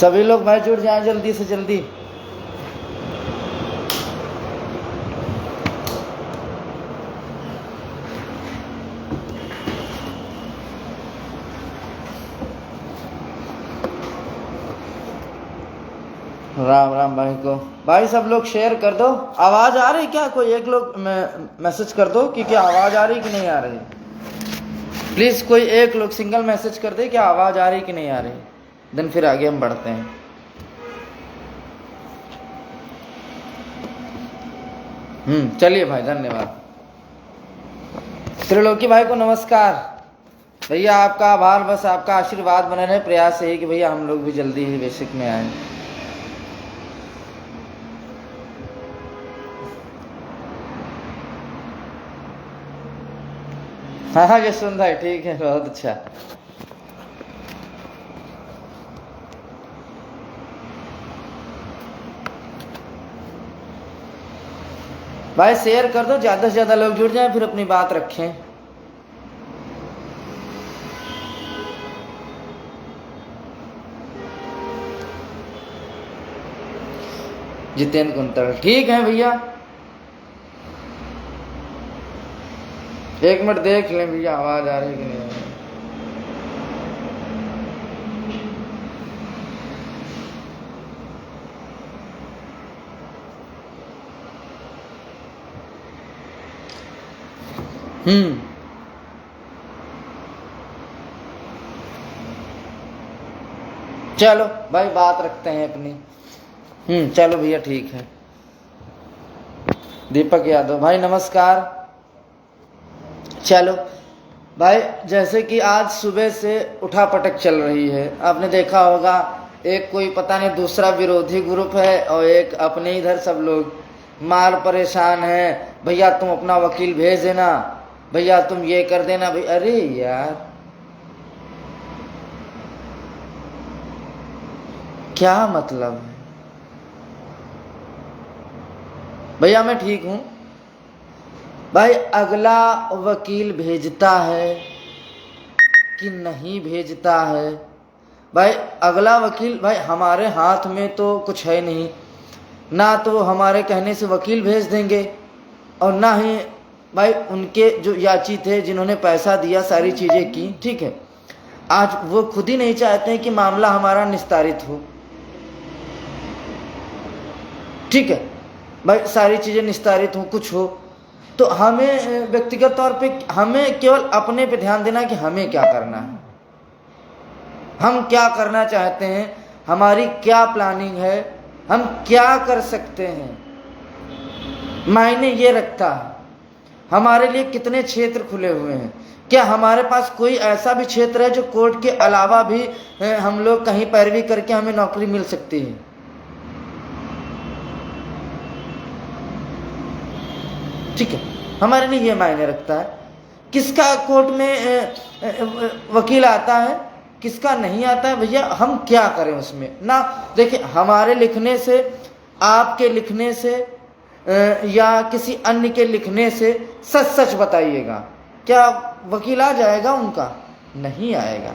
सभी लोग भाई जुड़ जाएं जल्दी से जल्दी। राम राम भाई को। भाई सब लोग शेयर कर दो। आवाज आ रही क्या? कोई एक लोग मैसेज कर दो कि क्या आवाज आ रही कि नहीं आ रही। प्लीज कोई एक लोग सिंगल मैसेज कर दे क्या आवाज आ रही कि नहीं आ रही, देन फिर आगे हम बढ़ते हैं। चलिए भाई, धन्यवाद। त्रिलोकी भाई को नमस्कार। भैया आपका आभार, बस आपका आशीर्वाद बने रहे। प्रयास यही कि भैया हम लोग भी जल्दी ही बेसिक में आए। हाँ यशवंत भाई ठीक है, बहुत अच्छा। भाई शेयर कर दो, ज्यादा से ज्यादा लोग जुड़ जाएं, फिर अपनी बात रखें। जितेंद्र कुंतल ठीक है भैया। एक मिनट देख लें भैया आवाज आ रही कि नहीं आ रही। चलो भाई बात रखते हैं अपनी। चलो भैया ठीक है। दीपक यादव भाई नमस्कार। चलो भाई, जैसे कि आज सुबह से उठा पटक चल रही है, आपने देखा होगा। एक कोई पता नहीं दूसरा विरोधी ग्रुप है और एक अपने इधर सब लोग मार परेशान है। भैया तुम अपना वकील भेज देना, भैया तुम ये कर देना। भाई अरे यार क्या मतलब है? भैया मैं ठीक हूं भाई। अगला वकील भेजता है कि नहीं भेजता है भाई, अगला वकील भाई हमारे हाथ में तो कुछ है नहीं ना। तो हमारे कहने से वकील भेज देंगे और ना ही भाई उनके जो याची थे जिन्होंने पैसा दिया सारी चीजें की, ठीक है, आज वो खुद ही नहीं चाहते हैं कि मामला हमारा निस्तारित हो। ठीक है भाई, सारी चीजें निस्तारित हो, कुछ हो, तो हमें व्यक्तिगत तौर पे हमें केवल अपने पे ध्यान देना कि हमें क्या करना है, हम क्या करना चाहते हैं, हमारी क्या प्लानिंग है, हम क्या कर सकते हैं। मायने ये रखता है हमारे लिए कितने क्षेत्र खुले हुए हैं। क्या हमारे पास कोई ऐसा भी क्षेत्र है जो कोर्ट के अलावा भी हम लोग कहीं पैरवी करके हमें नौकरी मिल सकती है। ठीक है, हमारे लिए ये मायने रखता है किसका कोर्ट में वकील आता है, किसका नहीं आता है। भैया हम क्या करें उसमें ना। देखिए हमारे लिखने से, आपके लिखने से या किसी अन्य के लिखने से सच सच बताइएगा, क्या वकील आ जाएगा उनका? नहीं आएगा।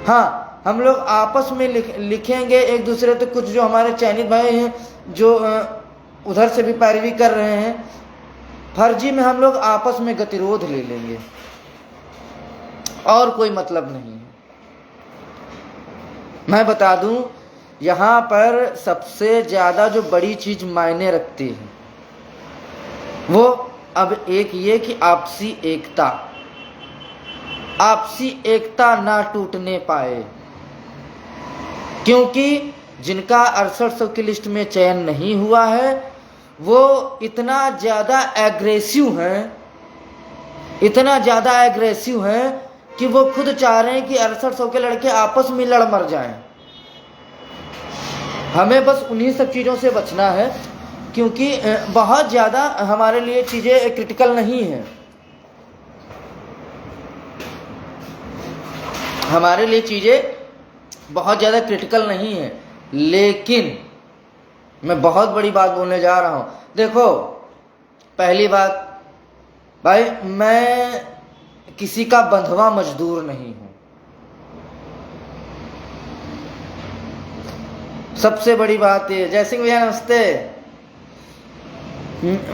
हाँ हम लोग आपस में लिखेंगे एक दूसरे, तो कुछ जो हमारे चयनित भाई हैं जो उधर से भी पैरवी कर रहे हैं, फर्जी में हम लोग आपस में गतिरोध ले लेंगे और कोई मतलब नहीं है। मैं बता दूं, यहां पर सबसे ज्यादा जो बड़ी चीज मायने रखती है वो अब एक ये कि आपसी एकता, आपसी एकता ना टूटने पाए। क्योंकि जिनका 6800 की लिस्ट में चयन नहीं हुआ है वो इतना ज़्यादा एग्रेसिव हैं, इतना ज़्यादा एग्रेसिव हैं कि वो खुद चाह रहे हैं कि 6800 के लड़के आपस में लड़ मर जाएं। हमें बस उन्हीं सब चीज़ों से बचना है क्योंकि बहुत ज़्यादा हमारे लिए चीज़ें क्रिटिकल नहीं हैं। हमारे लिए चीज़ें बहुत ज़्यादा क्रिटिकल नहीं है, लेकिन मैं बहुत बड़ी बात बोलने जा रहा हूं। देखो पहली बात भाई, मैं किसी का बंधुआ मजदूर नहीं हूं। सबसे बड़ी बात ये, जय सिंह भैया नमस्ते।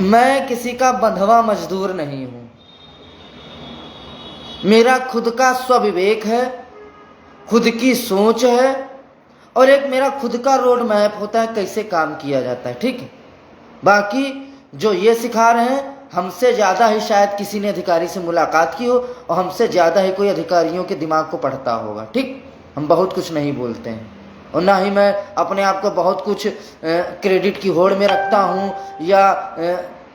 मैं किसी का बंधवा मजदूर नहीं हूं। मेरा खुद का स्वविवेक है, खुद की सोच है, और एक मेरा खुद का रोड मैप होता है कैसे काम किया जाता है, ठीक है। बाकी जो ये सिखा रहे हैं, हमसे ज़्यादा ही शायद किसी ने अधिकारी से मुलाकात की हो और हमसे ज़्यादा ही कोई अधिकारियों के दिमाग को पढ़ता होगा, ठीक। हम बहुत कुछ नहीं बोलते हैं, और ना ही मैं अपने आप को बहुत कुछ क्रेडिट की होड़ में रखता हूँ, या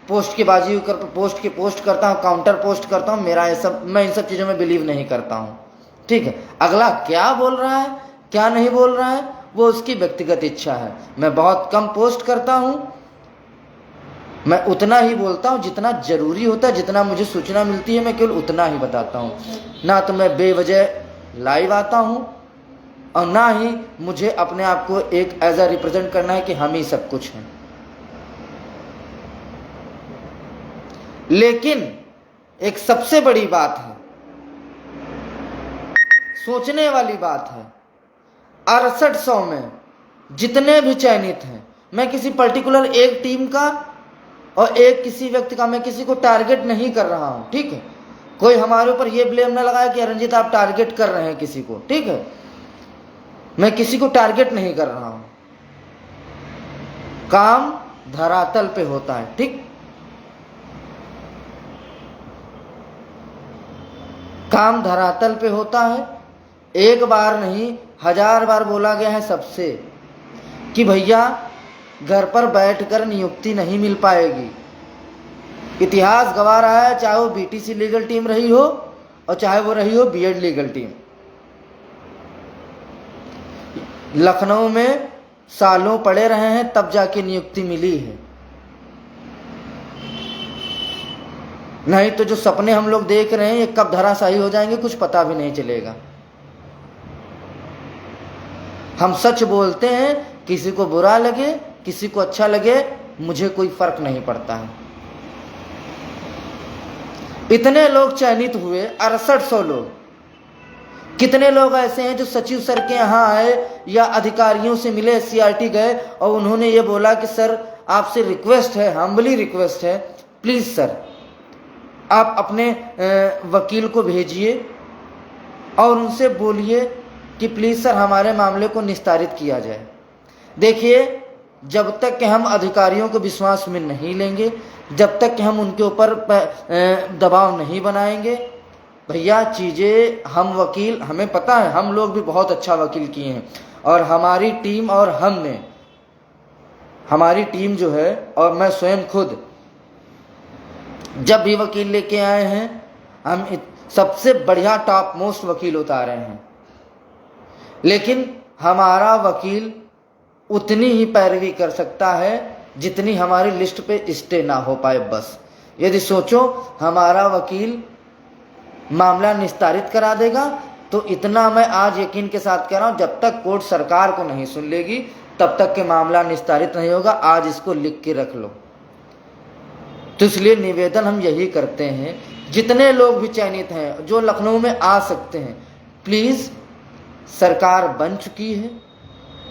पोस्ट की बाजी कर पोस्ट करता हूँ, काउंटर पोस्ट करता हूँ। मेरा ये सब, मैं इन सब चीज़ों में बिलीव नहीं करता हूँ, ठीक है। अगला क्या बोल रहा है, क्या नहीं बोल रहा है, वो उसकी व्यक्तिगत इच्छा है। मैं बहुत कम पोस्ट करता हूँ, मैं उतना ही बोलता हूँ जितना ज़रूरी होता है, जितना मुझे सूचना मिलती है मैं केवल उतना ही बताता हूँ। ना तो मैं बेवजह लाइव आता हूँ, और ना ही मुझे अपने आप को एक एज अ रिप्रेजेंट करना है कि हम ही सब कुछ हैं। लेकिन एक सबसे बड़ी बात है, सोचने वाली बात है, 6800 में जितने भी चयनित हैं, मैं किसी पर्टिकुलर एक टीम का और एक किसी व्यक्ति का, मैं किसी को टारगेट नहीं कर रहा हूं, ठीक है। कोई हमारे ऊपर ये ब्लेम ना लगाए कि रंजीत आप टारगेट कर रहे हैं किसी को, ठीक है। मैं किसी को टारगेट नहीं कर रहा हूं, काम धरातल पे होता है, ठीक। काम धरातल पे होता है। एक बार नहीं 1000 बार बोला गया है सबसे कि भैया घर पर बैठकर नियुक्ति नहीं मिल पाएगी। इतिहास गवा रहा है, चाहे वो बीटीसी लीगल टीम रही हो और चाहे वो रही हो बीएड लीगल टीम। लखनऊ में सालों पड़े रहे हैं, तब जाके नियुक्ति मिली है। नहीं तो जो सपने हम लोग देख रहे हैं ये कब धराशायी हो जाएंगे कुछ पता भी नहीं चलेगा। हम सच बोलते हैं, किसी को बुरा लगे किसी को अच्छा लगे, मुझे कोई फर्क नहीं पड़ता है। इतने लोग चयनित हुए, 6800 लोग। कितने लोग ऐसे हैं जो सचिव सर के यहाँ आए या अधिकारियों से मिले, सीआरटी गए और उन्होंने ये बोला कि सर आपसे रिक्वेस्ट है, हम्बली रिक्वेस्ट है, प्लीज़ सर आप अपने वकील को भेजिए और उनसे बोलिए कि प्लीज़ सर हमारे मामले को निस्तारित किया जाए। देखिए, जब तक कि हम अधिकारियों को विश्वास में नहीं लेंगे, जब तक कि हम उनके ऊपर दबाव नहीं बनाएंगे, भैया चीज़ें, हम वकील, हमें पता है हम लोग भी बहुत अच्छा वकील किए हैं, और हमारी टीम और हमने, हमारी टीम जो है और मैं स्वयं खुद जब भी वकील लेके आए हैं, हम सबसे बढ़िया टॉप मोस्ट वकील उतारे हैं। लेकिन हमारा वकील उतनी ही पैरवी कर सकता है जितनी हमारी लिस्ट पे स्टे ना हो पाए। बस यदि सोचो हमारा वकील मामला निस्तारित करा देगा, तो इतना मैं आज यकीन के साथ कह रहा हूं, जब तक कोर्ट सरकार को नहीं सुन लेगी तब तक के मामला निस्तारित नहीं होगा। आज इसको लिख के रख लो। तो इसलिए निवेदन हम यही करते हैं, जितने लोग भी चयनित हैं जो लखनऊ में आ सकते हैं, प्लीज़, सरकार बन चुकी है।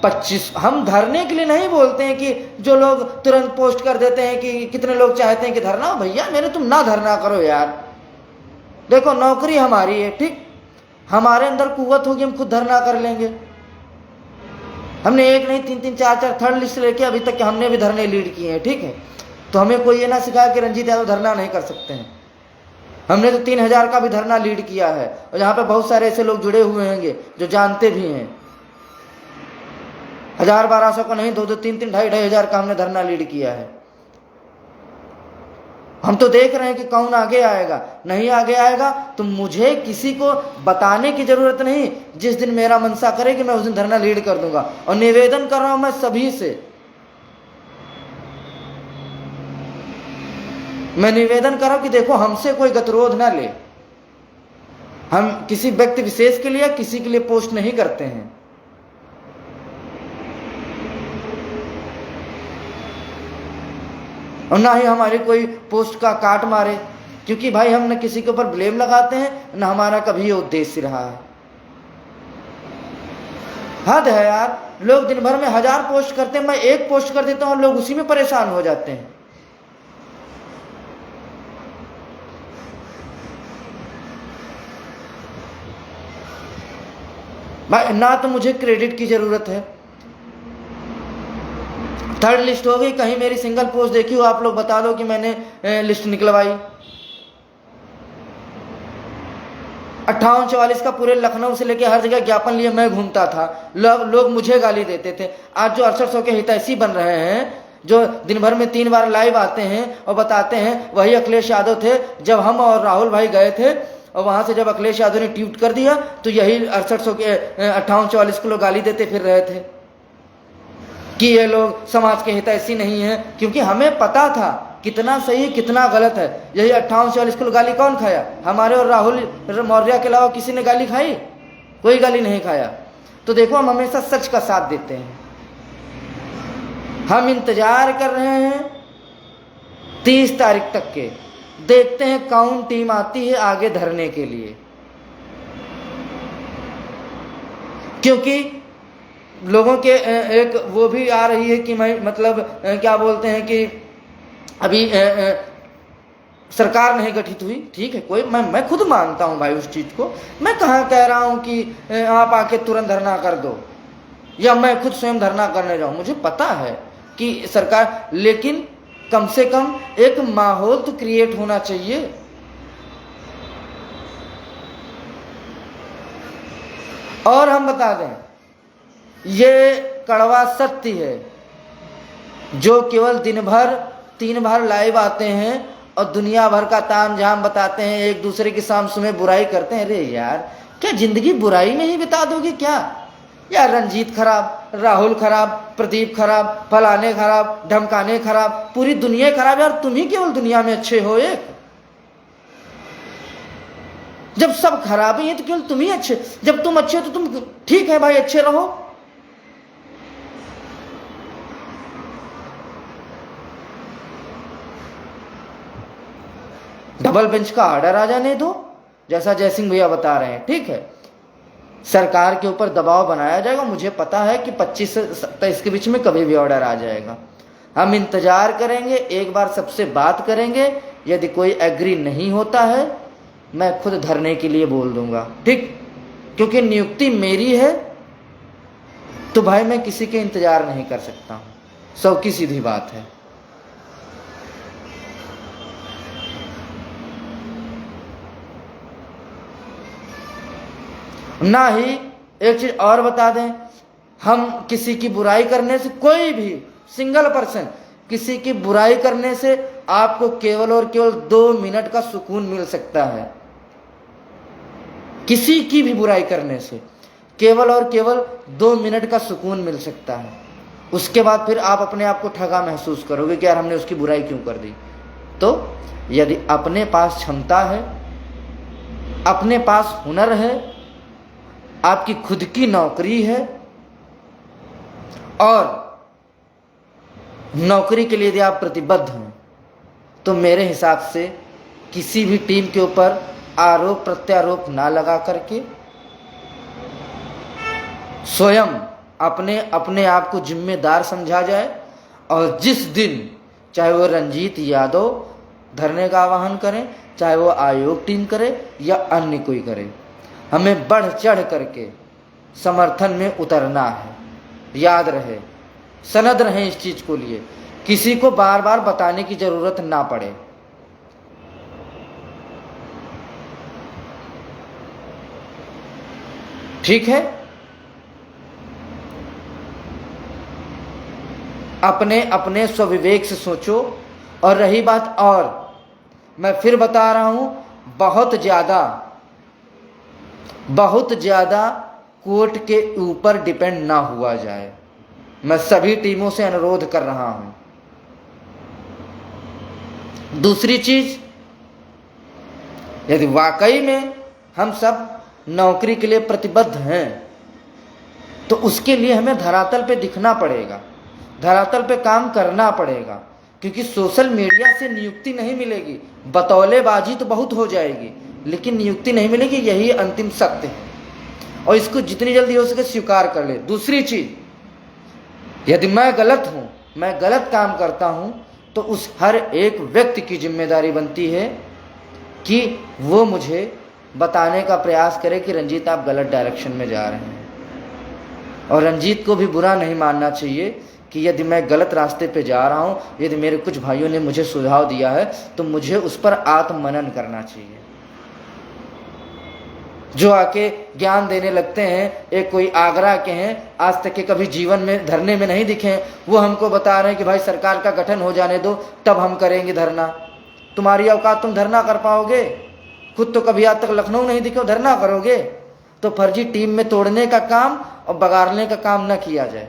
25, हम धरने के लिए नहीं बोलते हैं कि जो लोग तुरंत पोस्ट कर देते हैं कि कितने लोग चाहते हैं कि धरना हो। भैया मेरे तुम ना धरना करो यार, देखो नौकरी हमारी है, ठीक। हमारे अंदर कुव्वत होगी, हम खुद धरना कर लेंगे। हमने एक नहीं 3-3 4-4 थर्ड लिस्ट लेके अभी तक हमने भी धरने लीड किए हैं, ठीक है। तो हमें कोई ये ना सिखाया कि रंजीत यादव धरना नहीं कर सकते हैं। हमने तो 3000 का भी धरना लीड किया है, और यहाँ पे बहुत सारे ऐसे लोग जुड़े हुए होंगे जो जानते भी हैं। 1000-1200 का नहीं, 2-2, 3-3, 2,500 हजार का हमने धरना लीड किया है। हम तो देख रहे हैं कि कौन आगे आएगा, नहीं आगे आएगा तो मुझे किसी को बताने की जरूरत नहीं। जिस दिन मेरा मनसा करेगी मैं उस दिन धरना लीड कर दूंगा। और निवेदन कर रहा हूं मैं सभी से, मैं निवेदन कर रहा हूं कि देखो हमसे कोई गतिरोध ना ले। हम किसी व्यक्ति विशेष के लिए किसी के लिए पोस्ट नहीं करते हैं। और ना ही हमारी कोई पोस्ट का काट मारे, क्योंकि भाई हम न किसी के ऊपर ब्लेम लगाते हैं, न हमारा कभी ये उद्देश्य रहा है। हद है यार, लोग दिन भर में 1000 पोस्ट करते हैं, मैं एक पोस्ट कर देता हूं और लोग उसी में परेशान हो जाते हैं। भाई ना तो मुझे क्रेडिट की जरूरत है, 3rd लिस्ट हो गई, कहीं मेरी सिंगल पोस्ट देखी हो आप लोग बता दो कि मैंने लिस्ट निकलवाई। 5844 का पूरे लखनऊ से लेकर हर जगह ज्ञापन लिए मैं घूमता था, लोग मुझे गाली देते थे। आज जो 6800 के हितैषी बन रहे हैं, जो दिन भर में 3 बार लाइव आते हैं और बताते हैं, वही अखिलेश यादव थे। जब हम और राहुल भाई गए थे और वहां से जब अखिलेश यादव ने ट्वीट कर दिया तो यही 6800 के 5844 को लोग गाली देते फिर रहे थे कि ये लोग समाज के हितैषी नहीं है, क्योंकि हमें पता था कितना सही कितना गलत है। यही 5844 को गाली कौन खाया? हमारे और राहुल मौर्य के अलावा किसी ने गाली खाई? कोई गाली नहीं खाया। तो देखो, हम हमेशा सच का साथ देते हैं। हम इंतजार कर रहे हैं 30 तारीख तक के, देखते हैं कौन टीम आती है आगे धरने के लिए, क्योंकि लोगों के एक वो भी आ रही है कि मैं मतलब क्या बोलते हैं कि अभी सरकार नहीं गठित हुई। ठीक है, कोई मैं खुद मानता हूं भाई उस चीज को। मैं कहाँ कह रहा हूं कि आप आके तुरंत धरना कर दो या मैं खुद स्वयं धरना करने जाऊं। मुझे पता है कि सरकार, लेकिन कम से कम एक माहौल तो क्रिएट होना चाहिए। और हम बता दें, ये कड़वा सत्य है, जो केवल दिन भर 3 बार लाइव आते हैं और दुनिया भर का ताम झाम बताते हैं, एक दूसरे की शाम सुबह बुराई करते हैं। अरे यार, क्या जिंदगी बुराई में ही बिता दोगे क्या? यार रंजीत खराब, राहुल खराब, प्रदीप खराब, फलाने खराब, धमकाने खराब, पूरी दुनिया खराब। यार तुम ही केवल दुनिया में अच्छे हो। एक जब सब खराब ही है तो केवल तुम ही अच्छे। जब तुम अच्छे हो तो तुम ठीक है भाई, अच्छे रहो। डबल बेंच का ऑर्डर आ जाने दो, जैसा जयसिंह भैया बता रहे हैं। ठीक है, सरकार के ऊपर दबाव बनाया जाएगा। मुझे पता है कि 25 से 27 के बीच में कभी भी ऑर्डर आ जाएगा। हम इंतजार करेंगे, एक बार सबसे बात करेंगे। यदि कोई एग्री नहीं होता है, मैं खुद धरने के लिए बोल दूंगा। ठीक, क्योंकि नियुक्ति मेरी है तो भाई मैं किसी के इंतजार नहीं कर सकता हूं। सौ की सीधी बात है। ना ही एक चीज और बता दें, हम किसी की बुराई करने से, कोई भी सिंगल पर्सन किसी की बुराई करने से आपको केवल और केवल 2 मिनट का सुकून मिल सकता है। किसी की भी बुराई करने से केवल और केवल 2 मिनट का सुकून मिल सकता है। उसके बाद फिर आप अपने आप को ठगा महसूस करोगे कि यार हमने उसकी बुराई क्यों कर दी। तो यदि अपने पास क्षमता है, अपने पास हुनर है, आपकी खुद की नौकरी है और नौकरी के लिए यदि आप प्रतिबद्ध हैं, तो मेरे हिसाब से किसी भी टीम के ऊपर आरोप प्रत्यारोप ना लगा करके स्वयं अपने आप को जिम्मेदार समझा जाए। और जिस दिन चाहे वो रंजीत यादव धरने का आह्वान करें, चाहे वो आयोग टीम करे या अन्य कोई करे, हमें बढ़ चढ़ करके समर्थन में उतरना है। याद रहे, सनद रहे इस चीज को लिए, किसी को बार बार बताने की जरूरत ना पड़े। ठीक है, अपने अपने स्वविवेक से सोचो। और रही बात, और मैं फिर बता रहा हूं, बहुत ज्यादा कोर्ट के ऊपर डिपेंड ना हुआ जाए। मैं सभी टीमों से अनुरोध कर रहा हूं। दूसरी चीज, यदि वाकई में हम सब नौकरी के लिए प्रतिबद्ध हैं, तो उसके लिए हमें धरातल पे दिखना पड़ेगा, धरातल पे काम करना पड़ेगा। क्योंकि सोशल मीडिया से नियुक्ति नहीं मिलेगी। बतौलेबाजी तो बहुत हो जाएगी, लेकिन नियुक्ति नहीं मिलेगी। यही अंतिम सत्य है और इसको जितनी जल्दी हो सके स्वीकार कर ले। दूसरी चीज, यदि मैं गलत हूं, मैं गलत काम करता हूं, तो उस हर एक व्यक्ति की जिम्मेदारी बनती है कि वो मुझे बताने का प्रयास करे कि रंजीत आप गलत डायरेक्शन में जा रहे हैं। और रंजीत को भी बुरा नहीं मानना चाहिए कि यदि मैं गलत रास्ते पे जा रहा हूं, यदि मेरे कुछ भाइयों ने मुझे सुझाव दिया है तो मुझे उस पर आत्ममनन करना चाहिए। जो आके ज्ञान देने लगते हैं, एक कोई आगरा के हैं, आज तक के कभी जीवन में धरने में नहीं दिखे, वो हमको बता रहे हैं कि भाई सरकार का गठन हो जाने दो तब हम करेंगे धरना। तुम्हारी औकात, तुम धरना कर पाओगे? खुद तो कभी आज तक लखनऊ नहीं दिखे, धरना करोगे? तो फर्जी टीम में तोड़ने का काम और बगाड़ने का काम न किया जाए।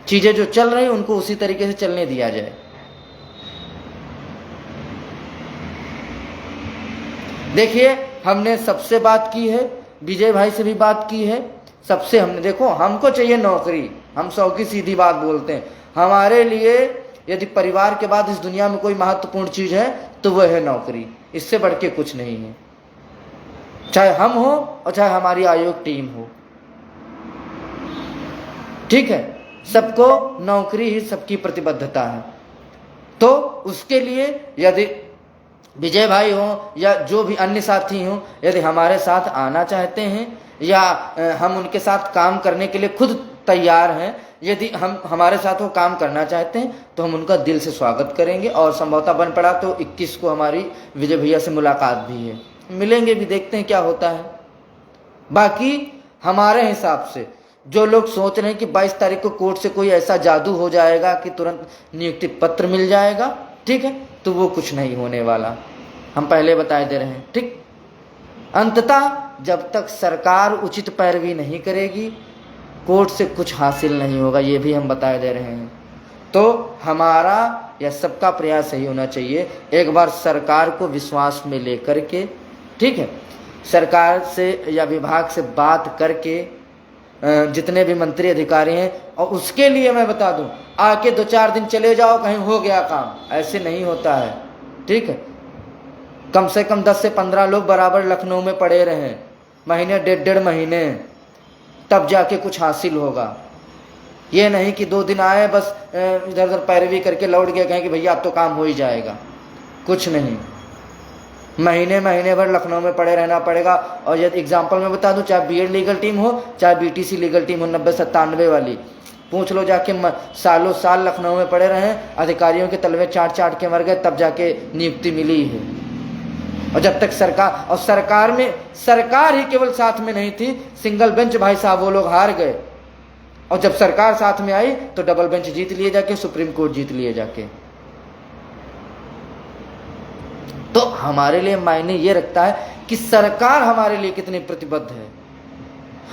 चीजें जो चल रही उनको उसी तरीके से चलने दिया जाए। देखिए, हमने सबसे बात की है, विजय भाई से भी बात की है, सबसे हमने, देखो हमको चाहिए नौकरी, हम 100 की सीधी बात बोलते हैं। हमारे लिए यदि परिवार के बाद इस दुनिया में कोई महत्वपूर्ण चीज है तो वह है नौकरी, इससे बढ़ के कुछ नहीं है। चाहे हम हो और चाहे हमारी आयोग टीम हो, ठीक है, सबको नौकरी ही सबकी प्रतिबद्धता है। तो उसके लिए यदि विजय भाई हो या जो भी अन्य साथी हों, यदि हमारे साथ आना चाहते हैं या हम उनके साथ काम करने के लिए खुद तैयार हैं, यदि हम हमारे साथ वो काम करना चाहते हैं तो हम उनका दिल से स्वागत करेंगे। और संभवतः बन पड़ा तो 21 को हमारी विजय भैया से मुलाकात भी है, मिलेंगे भी, देखते हैं क्या होता है। बाकी हमारे हिसाब से जो लोग सोच रहे हैं कि 22 तारीख को कोर्ट से कोई ऐसा जादू हो जाएगा कि तुरंत नियुक्ति पत्र मिल जाएगा, ठीक है, तो वो कुछ नहीं होने वाला, हम पहले बताए दे रहे हैं, ठीक। अंततः जब तक सरकार उचित पैरवी नहीं करेगी, कोर्ट से कुछ हासिल नहीं होगा, ये भी हम बताए दे रहे हैं। तो हमारा या सबका प्रयास यही होना चाहिए, एक बार सरकार को विश्वास में लेकर के, ठीक है, सरकार से या विभाग से बात करके, जितने भी मंत्री अधिकारी हैं, और उसके लिए मैं बता दूं, आके 2-4 दिन चले जाओ, कहीं हो गया काम, ऐसे नहीं होता है, ठीक है। कम से कम 10 से 15 लोग बराबर लखनऊ में पड़े रहे, महीने, 1.5 महीने, तब जाके कुछ हासिल होगा। ये नहीं कि 2 दिन आए बस इधर उधर पैरवी करके लौट गए, कहें कि भैया अब तो काम हो ही जाएगा, कुछ नहीं। महीने महीने भर लखनऊ में पड़े रहना पड़ेगा। और यदि एग्जाम्पल में बता दूं, चाहे बीएड लीगल टीम हो, चाहे बीटीसी लीगल टीम हो 90-97 वाली, पूछ लो जाके, सालों साल लखनऊ में पड़े रहे, अधिकारियों के तलवे चाट के मर गए, तब जाके नियुक्ति मिली है। और जब तक सरकार, और सरकार में सरकार ही केवल साथ में नहीं थी, सिंगल बेंच भाई साहब वो लोग हार गए, और जब सरकार साथ में आई तो डबल बेंच जीत लिए जाके, सुप्रीम कोर्ट जीत लिए जाके। तो हमारे लिए मायने ये रखता है कि सरकार हमारे लिए कितनी प्रतिबद्ध है,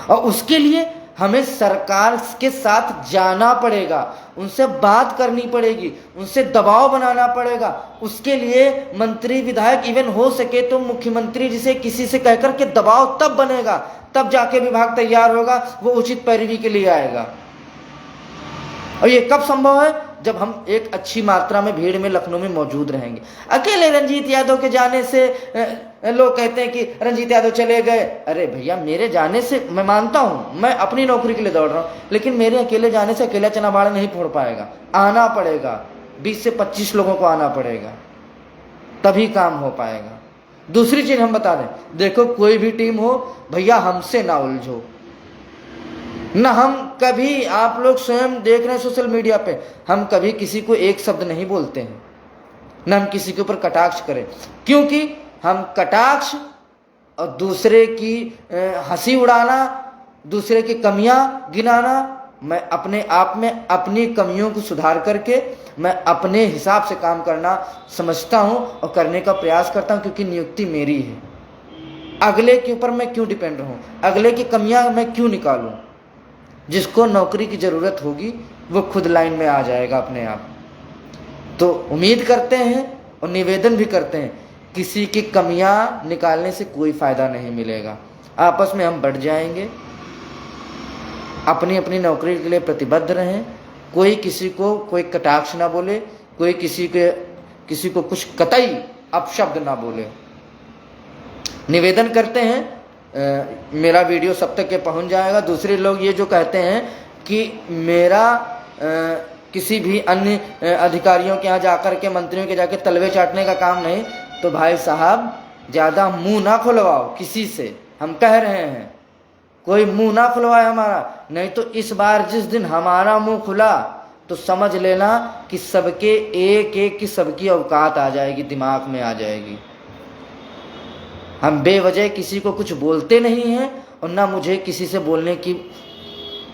और उसके लिए हमें सरकार के साथ जाना पड़ेगा, उनसे बात करनी पड़ेगी, उनसे दबाव बनाना पड़ेगा। उसके लिए मंत्री, विधायक, इवन हो सके तो मुख्यमंत्री जिसे किसी से कहकर के दबाव तब बनेगा, तब जाके विभाग तैयार होगा, वो उचित पैरवी के लिए आएगा। और ये कब संभव है? जब हम एक अच्छी मात्रा में भीड़ में लखनऊ में मौजूद रहेंगे। अकेले रंजीत यादव के जाने से लोग कहते हैं कि रंजीत यादव चले गए। अरे भैया, मेरे जाने से मैं मानता हूं, मैं अपनी नौकरी के लिए दौड़ रहा हूं, लेकिन मेरे अकेले जाने से अकेला चना बाड़ा नहीं फोड़ पाएगा, आना पड़ेगा, 20 से 25 लोगों को आना पड़ेगा, तभी काम हो पाएगा। दूसरी चीज हम बता दें, देखो कोई भी टीम हो भैया, हमसे ना उलझो, न हम कभी, आप लोग स्वयं देख रहे हैं सोशल मीडिया पे, हम कभी किसी को एक शब्द नहीं बोलते हैं, न हम किसी के ऊपर कटाक्ष करें, क्योंकि हम कटाक्ष और दूसरे की हंसी उड़ाना, दूसरे की कमियां गिनाना, मैं अपने आप में अपनी कमियों को सुधार करके मैं अपने हिसाब से काम करना समझता हूं और करने का प्रयास करता हूं, क्योंकि नियुक्ति मेरी है। अगले के ऊपर मैं क्यों डिपेंड रहूं, अगले की कमियां मैं क्यों निकालूं? जिसको नौकरी की ज़रूरत होगी वो खुद लाइन में आ जाएगा अपने आप। तो उम्मीद करते हैं और निवेदन भी करते हैं, किसी की कमियां निकालने से कोई फ़ायदा नहीं मिलेगा। आपस में हम बढ़ जाएंगे, अपनी अपनी नौकरी के लिए प्रतिबद्ध रहें, कोई किसी को कोई कटाक्ष ना बोले, कोई किसी को कुछ कतई अपशब्द ना बोले। निवेदन करते हैं, मेरा वीडियो सब तक के पहुंच जाएगा। दूसरे लोग ये जो कहते हैं कि मेरा किसी भी अन्य अधिकारियों के यहाँ जाकर के, मंत्रियों के जाके तलवे चाटने का काम नहीं। तो भाई साहब ज़्यादा मुंह ना खुलवाओ किसी से, हम कह रहे हैं, कोई मुंह ना खुलवाए हमारा। नहीं तो इस बार जिस दिन हमारा मुंह खुला तो समझ लेना कि सबके एक एक की सबकी औकात आ जाएगी, दिमाग में आ जाएगी। हम बेवजह किसी को कुछ बोलते नहीं हैं और ना मुझे किसी से बोलने की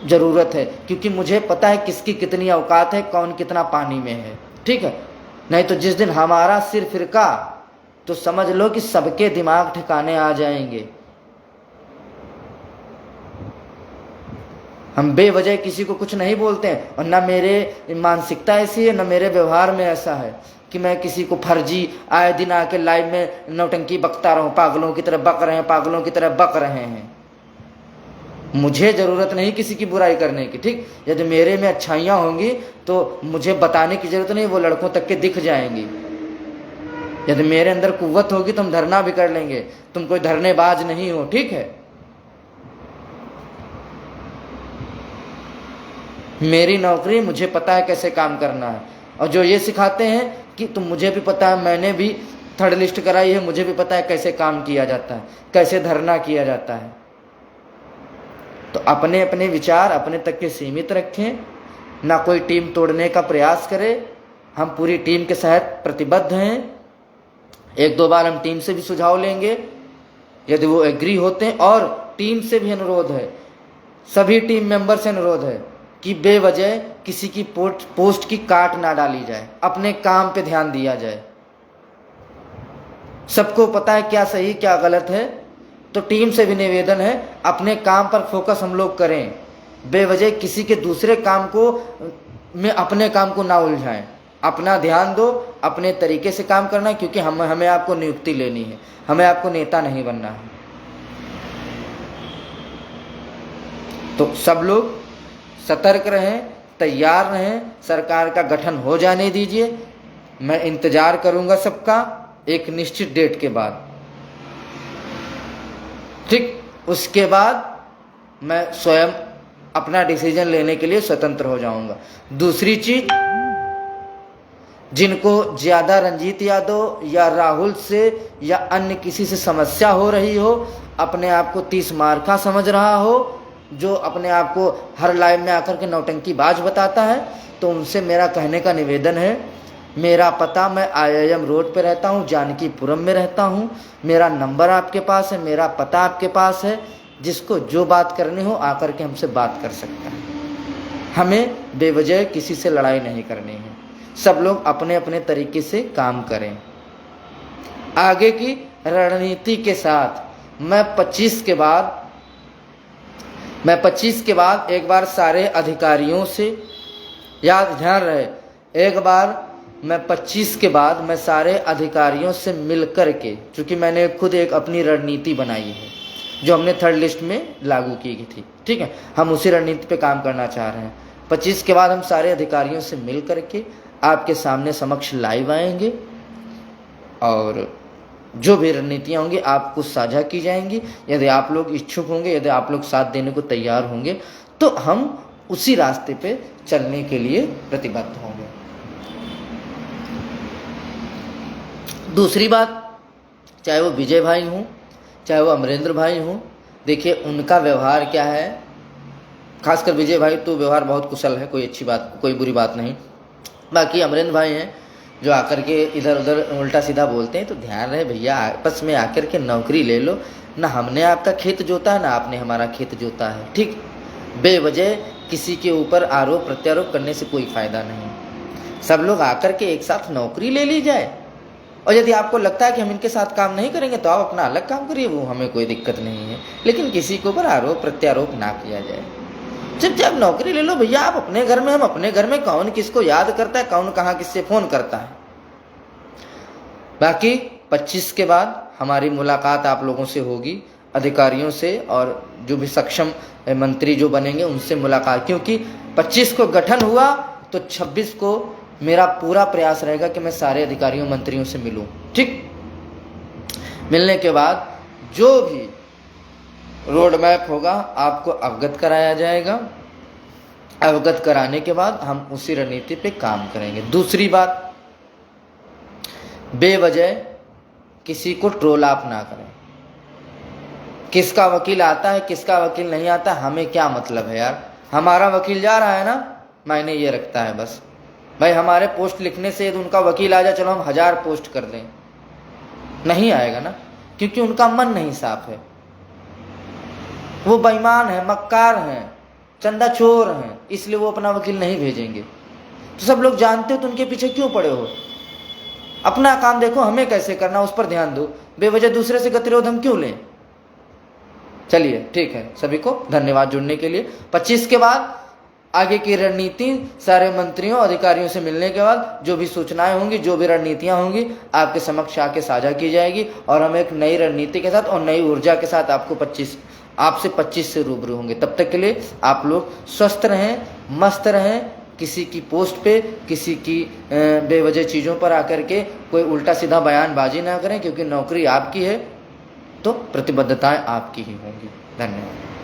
ज़रूरत है, क्योंकि मुझे पता है किसकी कितनी औकात है, कौन कितना पानी में है, ठीक है। नहीं तो जिस दिन हमारा सिर फिरका तो समझ लो कि सबके दिमाग ठिकाने आ जाएंगे। हम बेवजह किसी को कुछ नहीं बोलते हैं, और ना मेरे मानसिकता ऐसी है, ना मेरे व्यवहार में ऐसा है कि मैं किसी को फर्जी आए दिन आके लाइव में नौटंकी बकता रहूं, पागलों की तरह बक रहे हैं, पागलों की तरह बक रहे हैं। मुझे ज़रूरत नहीं किसी की बुराई करने की, ठीक। यदि मेरे में अच्छाइयाँ होंगी तो मुझे बताने की ज़रूरत नहीं, वो लड़कों तक के दिख जाएंगी। यदि मेरे अंदर कुव्वत होगी तो हम धरना भी कर लेंगे, तुम कोई धरनेबाज नहीं हो, ठीक है। मेरी नौकरी, मुझे पता है कैसे काम करना है। और जो ये सिखाते हैं कि तुम, मुझे भी पता है, मैंने भी थर्ड लिस्ट कराई है, मुझे भी पता है कैसे काम किया जाता है, कैसे धरना किया जाता है। तो अपने अपने विचार अपने तक के सीमित रखें, ना कोई टीम तोड़ने का प्रयास करें। हम पूरी टीम के साथ प्रतिबद्ध हैं। एक दो बार हम टीम से भी सुझाव लेंगे यदि वो एग्री होते हैं, और टीम से भी अनुरोध है, सभी टीम मेंबर से अनुरोध है कि बेवजह किसी की पोस्ट की काट ना डाली जाए, अपने काम पे ध्यान दिया जाए। सबको पता है क्या सही क्या गलत है, तो टीम से भी निवेदन है अपने काम पर फोकस हम लोग करें, बेवजह किसी के दूसरे काम को में अपने काम को ना उलझाएं। अपना ध्यान दो, अपने तरीके से काम करना है, क्योंकि हमें आपको नियुक्ति लेनी है, हमें आपको नेता नहीं बनना है। तो सब लोग सतर्क रहें, तैयार रहें, सरकार का गठन हो जाने दीजिए। मैं इंतजार करूंगा सबका एक निश्चित डेट के बाद, ठीक। उसके बाद मैं स्वयं अपना डिसीजन लेने के लिए स्वतंत्र हो जाऊंगा। दूसरी चीज, जिनको ज़्यादा रंजीत यादव या राहुल से या अन्य किसी से समस्या हो रही हो, अपने आप को 30 मार्का समझ रहा हो, जो अपने आप को हर लाइव में आकर के नौटंकी बाज बताता है, तो उनसे मेरा कहने का निवेदन है, मेरा पता, मैं IIM रोड पे रहता हूँ, जानकीपुरम में रहता हूँ, मेरा नंबर आपके पास है, मेरा पता आपके पास है। जिसको जो बात करनी हो आकर के हमसे बात कर सकता है। हमें बेवजह किसी से लड़ाई नहीं करनी है। सब लोग अपने अपने तरीके से काम करें। आगे की रणनीति के साथ मैं 25 के बाद एक बार सारे अधिकारियों से, ध्यान रहे, एक बार मैं 25 के बाद मैं सारे अधिकारियों से मिल कर के, चूँकि मैंने खुद एक अपनी रणनीति बनाई है जो हमने थर्ड लिस्ट में लागू की गई थी, ठीक है। हम उसी रणनीति पे काम करना चाह रहे हैं। 25 के बाद हम सारे अधिकारियों से मिल कर के आपके सामने समक्ष लाइव आएंगे, और जो भी रणनीतियाँ होंगी आपको साझा की जाएंगी। यदि आप लोग इच्छुक होंगे, यदि आप लोग साथ देने को तैयार होंगे, तो हम उसी रास्ते पे चलने के लिए प्रतिबद्ध होंगे। दूसरी बात, चाहे वो विजय भाई हों, चाहे वो अमरेंद्र भाई हों, देखिए उनका व्यवहार क्या है। खासकर विजय भाई तो व्यवहार बहुत कुशल है, कोई अच्छी बात, कोई बुरी बात नहीं। बाकी अमरेंद्र भाई हैं जो आकर के इधर उधर उल्टा सीधा बोलते हैं, तो ध्यान रहे भैया, आपस में आकर के नौकरी ले लो ना। हमने आपका खेत जोता है ना आपने हमारा खेत जोता है, ठीक। बेवजह किसी के ऊपर आरोप प्रत्यारोप करने से कोई फ़ायदा नहीं। सब लोग आकर के एक साथ नौकरी ले ली जाए, और यदि आपको लगता है कि हम इनके साथ काम नहीं करेंगे तो आप अपना अलग काम करिए, वो हमें कोई दिक्कत नहीं है, लेकिन किसी के ऊपर आरोप प्रत्यारोप ना किया जाए। जब नौकरी ले लो भैया, आप अपने घर में, हम अपने घर में, कौन किसको याद करता है, कौन कहाँ किससे फ़ोन करता है। बाकी 25 के बाद हमारी मुलाकात आप लोगों से होगी, अधिकारियों से, और जो भी सक्षम मंत्री जो बनेंगे उनसे मुलाकात, क्योंकि 25 को गठन हुआ तो 26 को मेरा पूरा प्रयास रहेगा कि मैं सारे अधिकारियों मंत्रियों से मिलूं, ठीक। मिलने के बाद जो भी रोड मैप होगा आपको अवगत कराया जाएगा, अवगत कराने के बाद हम उसी रणनीति पे काम करेंगे। दूसरी बात, बेवजह किसी को ट्रोल आप ना करें। किसका वकील आता है किसका वकील नहीं आता, हमें क्या मतलब है यार। हमारा वकील जा रहा है ना, मायने ये रखता है बस। भाई हमारे पोस्ट लिखने से यदि उनका वकील आ जाए, चलो हम 1000 पोस्ट कर दें, नहीं आएगा ना, क्योंकि उनका मन नहीं साफ है। वो बेईमान है, मक्कार हैं, चंदा चोर हैं, इसलिए वो अपना वकील नहीं भेजेंगे। तो सब लोग जानते हो तो उनके पीछे क्यों पड़े हो? अपना काम देखो, हमें कैसे करना उस पर ध्यान दो। बेवजह दूसरे से गतिरोध हम क्यों लें? चलिए ठीक है, सभी को धन्यवाद जुड़ने के लिए। 25 के बाद आगे की रणनीति सारे मंत्रियों अधिकारियों से मिलने के बाद जो भी सूचनाएं होंगी, जो भी रणनीतियां होंगी, आपके समक्ष आके साझा की जाएगी और हम एक नई रणनीति के साथ और नई ऊर्जा के साथ आपसे 25 से रूबरू होंगे। तब तक के लिए आप लोग स्वस्थ रहें, मस्त रहें। किसी की पोस्ट पे, किसी की बेवजह चीज़ों पर आकर के कोई उल्टा सीधा बयानबाजी ना करें, क्योंकि नौकरी आपकी है तो प्रतिबद्धताएं आपकी ही होंगी। धन्यवाद।